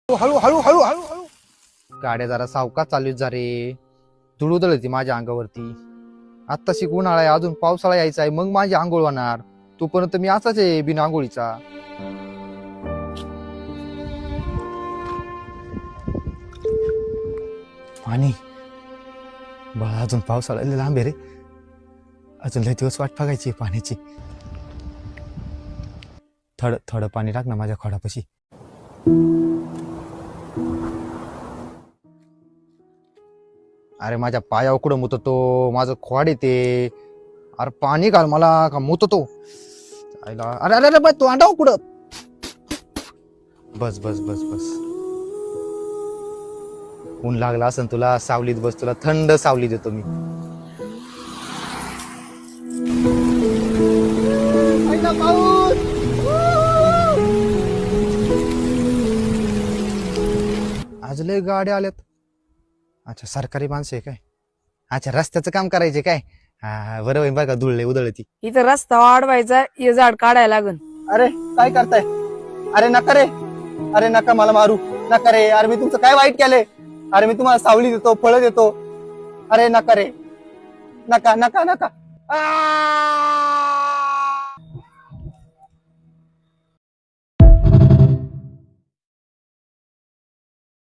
हळू हळू हळू हळू हळू गाड्या जरा सावकाश चालू जा रे. धूळ उधळती माझ्या अंगावरती. आत्ताशी उन्हाळा आहे, अजून पावसाळा यायचा आहे, मग माझी आंघोळ होणार. तोपर्यंत मी असाच आहे बिना आंघोळीचा. पाणी बाळा, अजून पावसाळा लय लांब आहे रे. अजून लय दिवस वाट बघायची पाण्याची. थोडं थोडं पाणी टाक ना माझ्या खोडापाशी. अरे माझ्या पायावर कुठं मुततो, माझं खोड येते. अरे पाणी घाल मला का मुततो. अरे अरे अरे तू अंडाव कुठं. बस बस बस बस. ऊन लागला असेल तुला, सावलीत बस, तुला थंड सावली देतो मी. आज लय गाड्या आल्यात. अच्छा, सरकारी माणसं आहे काय? अच्छा, रस्त्याचं काम करायचे काय? हा बरोबर आहे. बघा धुळले उधळती. इथं रस्ता वाढवायचा, हे झाड काढायला लागन. अरे काय करताय? अरे नका रे, अरे नका मला मारू, नका रे. अरे मी तुमचं काय वाईट केलंय? अरे मी तुम्हाला सावली देतो, फळं देतो. अरे नका रे, नका नका नका.